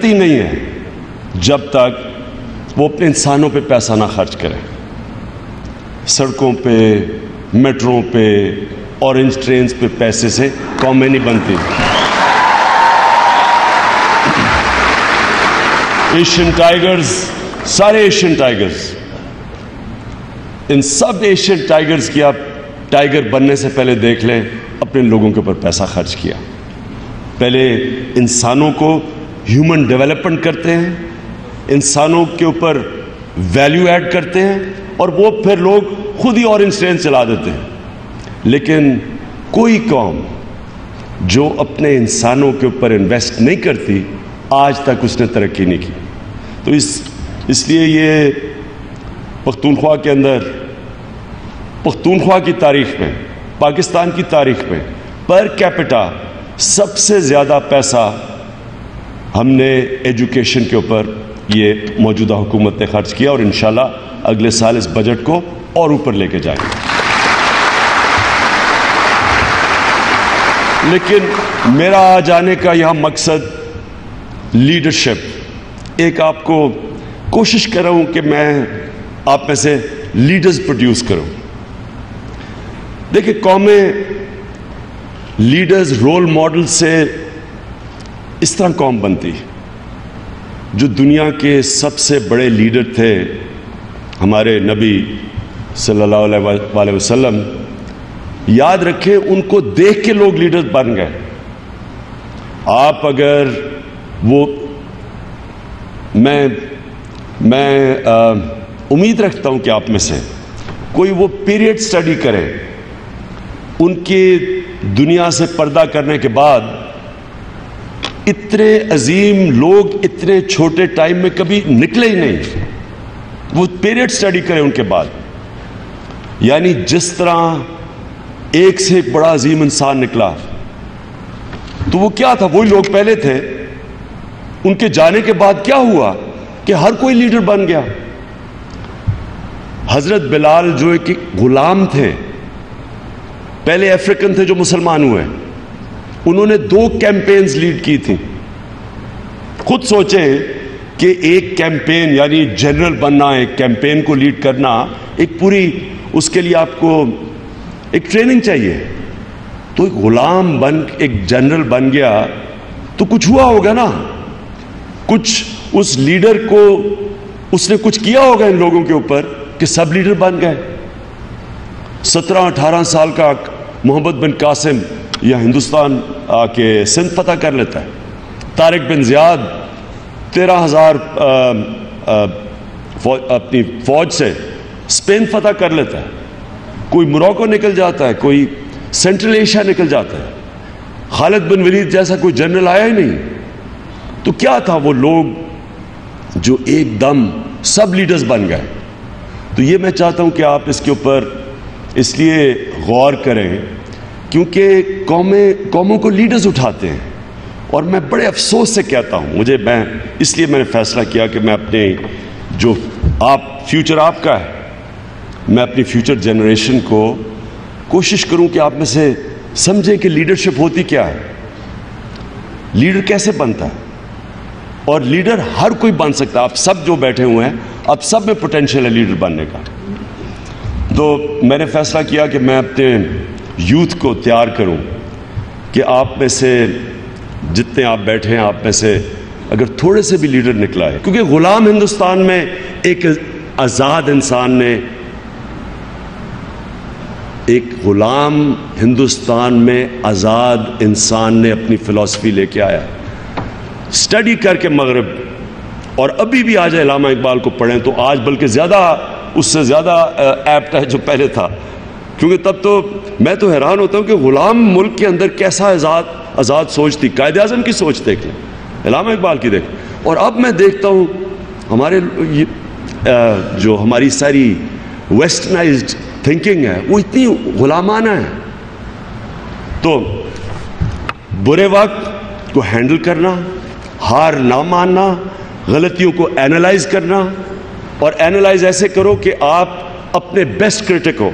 سکتی نہیں ہے جب تک وہ اپنے انسانوں پہ پیسہ نہ خرچ کرے. سڑکوں پہ، میٹروں پہ، اورنج ٹرینز پہ پیسے سے قومیں نہیں بنتی. ایشین ٹائیگرز، سارے ایشین ٹائیگرز، ان سب ایشین ٹائیگرز کی آپ ٹائیگر بننے سے پہلے دیکھ لیں اپنے لوگوں کے اوپر پیسہ خرچ کیا. پہلے انسانوں کو ہیومن ڈیولپمنٹ کرتے ہیں، انسانوں کے اوپر ویلیو ایڈ کرتے ہیں، اور وہ پھر لوگ خود ہی اورنج ٹرین چلا دیتے ہیں. لیکن کوئی قوم جو اپنے انسانوں کے اوپر انویسٹ نہیں کرتی آج تک اس نے ترقی نہیں کی. تو اس لیے یہ پختونخوا کے اندر، پختونخوا کی تاریخ میں، پاکستان کی تاریخ میں پر کیپٹا سب سے زیادہ پیسہ ہم نے ایجوکیشن کے اوپر یہ موجودہ حکومت نے خرچ کیا، اور انشاءاللہ اگلے سال اس بجٹ کو اور اوپر لے کے جائیں گے. لیکن میرا آج آنے کا یہاں مقصد لیڈرشپ، ایک آپ کو کوشش کر رہا ہوں کہ میں آپ میں سے لیڈرز پروڈیوس کروں. دیکھیں، قومیں لیڈرز، رول ماڈل سے اس طرح قوم بنتی. جو دنیا کے سب سے بڑے لیڈر تھے ہمارے نبی صلی اللہ علیہ وسلم، یاد رکھیں ان کو دیکھ کے لوگ لیڈر بن گئے. آپ اگر وہ میں امید رکھتا ہوں کہ آپ میں سے کوئی وہ پیریڈ سٹڈی کرے ان کے دنیا سے پردہ کرنے کے بعد، اتنے عظیم لوگ اتنے چھوٹے ٹائم میں کبھی نکلے ہی نہیں. وہ پیریڈ سٹڈی کرے ان کے بعد، یعنی جس طرح ایک سے ایک بڑا عظیم انسان نکلا، تو وہ کیا تھا؟ وہی لوگ پہلے تھے. ان کے جانے کے بعد کیا ہوا کہ ہر کوئی لیڈر بن گیا. حضرت بلال جو ایک غلام تھے، پہلے افریقن تھے جو مسلمان ہوئے، انہوں نے 2 کیمپینز لیڈ کی تھیں. خود سوچیں کہ ایک کیمپین، یعنی جنرل بننا، ایک کیمپین کو لیڈ کرنا، ایک پوری اس کے لیے آپ کو ایک ٹریننگ چاہیے. تو ایک غلام بن ایک جنرل بن گیا تو کچھ ہوا ہوگا نا، کچھ اس لیڈر کو اس نے کچھ کیا ہوگا ان لوگوں کے اوپر کہ سب لیڈر بن گئے. 17-18 سال کا محمد بن قاسم یہ ہندوستان آ کے سندھ فتح کر لیتا ہے. طارق بن زیاد 13,000 اپنی فوج سے اسپین فتح کر لیتا ہے. کوئی موراکو نکل جاتا ہے، کوئی سینٹرل ایشیا نکل جاتا ہے. خالد بن ولید جیسا کوئی جنرل آیا ہی نہیں. تو کیا تھا وہ لوگ جو ایک دم سب لیڈرز بن گئے. تو یہ میں چاہتا ہوں کہ آپ اس کے اوپر اس لیے غور کریں کیونکہ قوموں کو لیڈرز اٹھاتے ہیں. اور میں بڑے افسوس سے کہتا ہوں، اس لیے میں نے فیصلہ کیا کہ میں اپنے جو فیوچر آپ کا ہے، میں اپنی فیوچر جنریشن کو کوشش کروں کہ آپ میں سے سمجھیں کہ لیڈرشپ ہوتی کیا ہے، لیڈر کیسے بنتا ہے. اور لیڈر ہر کوئی بن سکتا ہے. آپ سب جو بیٹھے ہوئے ہیں، آپ سب میں پوٹینشیل ہے لیڈر بننے کا. تو میں نے فیصلہ کیا کہ میں اپنے یوتھ کو تیار کروں کہ آپ میں سے جتنے آپ بیٹھے ہیں، آپ میں سے اگر تھوڑے سے بھی لیڈر نکلا ہے، کیونکہ غلام ہندوستان میں ایک آزاد انسان نے، ایک غلام ہندوستان میں آزاد انسان نے اپنی فلسفی لے کے آیا. اسٹڈی کر کے مغرب، اور ابھی بھی آج علامہ اقبال کو پڑھیں تو آج بلکہ زیادہ اس سے زیادہ ایپٹ ہے جو پہلے تھا. کیونکہ تب تو میں تو حیران ہوتا ہوں کہ غلام ملک کے اندر کیسا آزاد سوچ تھی. قائد اعظم کی سوچ دیکھ لیں، علامہ اقبال کی دیکھ. اور اب میں دیکھتا ہوں ہمارے جو ہماری ساری ویسٹرنائزڈ تھنکنگ ہے وہ اتنی غلامانہ ہے. تو برے وقت کو ہینڈل کرنا، ہار نہ ماننا، غلطیوں کو اینالائز کرنا، اور اینالائز ایسے کرو کہ آپ اپنے بیسٹ کرٹک ہو.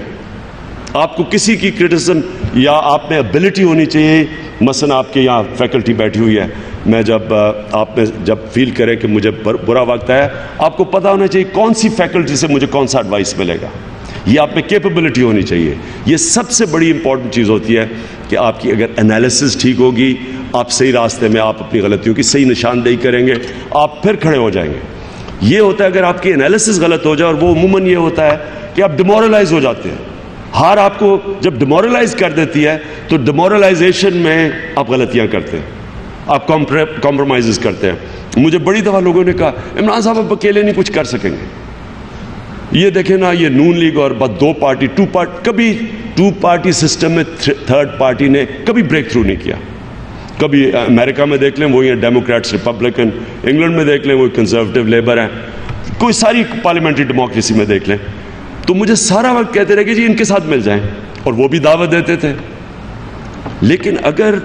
آپ کو کسی کی کرٹیسزم یا آپ میں ابیلٹی ہونی چاہیے. مثلا آپ کے یہاں فیکلٹی بیٹھی ہوئی ہے, میں آپ میں جب فیل کریں کہ مجھے برا وقت ہے, آپ کو پتہ ہونا چاہیے کون سی فیکلٹی سے مجھے کون سا ایڈوائس ملے گا. یہ آپ میں کیپیبلٹی ہونی چاہیے. یہ سب سے بڑی امپورٹنٹ چیز ہوتی ہے کہ آپ کی اگر انالیسس ٹھیک ہوگی, آپ صحیح راستے میں, آپ اپنی غلطیوں کی صحیح نشاندہی کریں گے, آپ پھر کھڑے ہو جائیں گے. یہ ہوتا ہے اگر آپ کی انالیسس غلط ہو جائے, اور وہ عموماً یہ ہوتا ہے کہ آپ ڈیمورلائز ہو جاتے ہیں. ہار آپ کو جب ڈیمورلائز کر دیتی ہے تو ڈیمورلائزیشن میں آپ غلطیاں کرتے ہیں, آپ کمپرومائزز کرتے ہیں. مجھے بڑی دفعہ لوگوں نے کہا عمران صاحب آپ اکیلے نہیں کچھ کر سکیں گے. یہ دیکھیں نا, یہ نون لیگ اور بس دو پارٹی, کبھی ٹو پارٹی سسٹم میں تھرڈ پارٹی نے کبھی بریک تھرو نہیں کیا. کبھی امریکہ میں دیکھ لیں وہی ہیں ڈیموکریٹس ریپبلکن, انگلینڈ میں دیکھ لیں وہی کنزرویٹو لیبر ہیں, کوئی ساری پارلیمنٹری ڈیموکریسی میں دیکھ لیں. تو مجھے سارا وقت کہتے رہے کہ جی ان کے ساتھ مل جائیں, اور وہ بھی دعوت دیتے تھے. لیکن اگر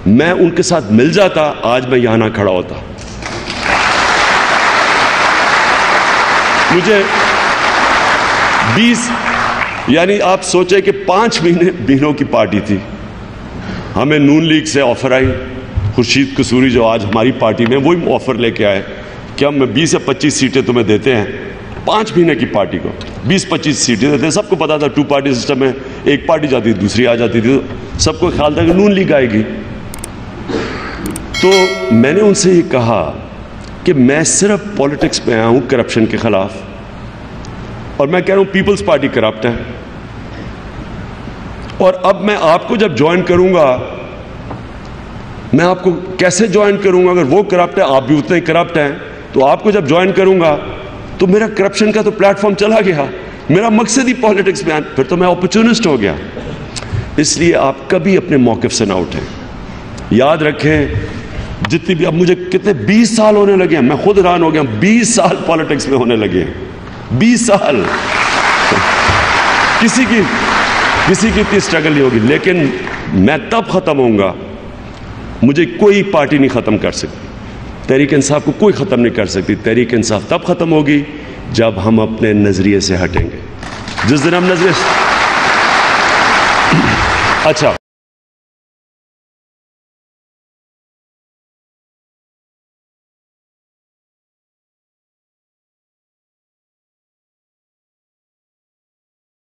میں ان کے ساتھ مل جاتا, آج میں یہاں نہ کھڑا ہوتا. مجھے 20 یعنی آپ سوچیں کہ 5 مہینوں کی پارٹی تھی, ہمیں نون لیگ سے آفر آئی, خورشید قصوری جو آج ہماری پارٹی میں, وہی آفر لے کے آئے کہ ہم 20 یا 25 سیٹیں تمہیں دیتے ہیں. 5 مہینے کی پارٹی کو 20-25 سیٹیں دیتے ہیں. سب کو پتا تھا ٹو پارٹی سسٹم میں ایک پارٹی جاتی تھی دوسری آ جاتی تھی, سب کو خیال تھا کہ نون لیگ آئے گی. تو میں نے ان سے یہ کہا کہ میں صرف پولیٹکس میں آیا ہوں کرپشن کے خلاف, اور میں کہہ رہا ہوں پیپلز پارٹی کرپٹ ہے, اور اب میں آپ کو جب جوائن کروں گا, میں آپ کو کیسے جوائن کروں گا؟ اگر وہ کرپٹ ہے, آپ بھی اتنے ہی کرپٹ ہیں, تو آپ کو جب جوائن کروں گا تو میرا کرپشن کا تو پلیٹ فارم چلا گیا, میرا مقصد ہی پولیٹکس میں, پھر تو میں اپرچونسٹ ہو گیا. اس لیے آپ کبھی اپنے موقف سے نہ اٹھیں. یاد رکھیں, جتنی بھی, اب مجھے کتنے 20 سال ہونے لگے ہیں, میں خود حیران ہو گیا, 20 سال پولیٹکس میں ہونے لگے ہیں. 20 سال کسی کی اتنی اسٹرگل نہیں ہوگی. لیکن میں تب ختم ہوں گا, مجھے کوئی پارٹی نہیں ختم کر سکتی, تحریک انصاف کو کوئی ختم نہیں کر سکتی. تحریک انصاف تب ختم ہوگی جب ہم اپنے نظریے سے ہٹیں گے. جس دن ہم نظریے اچھا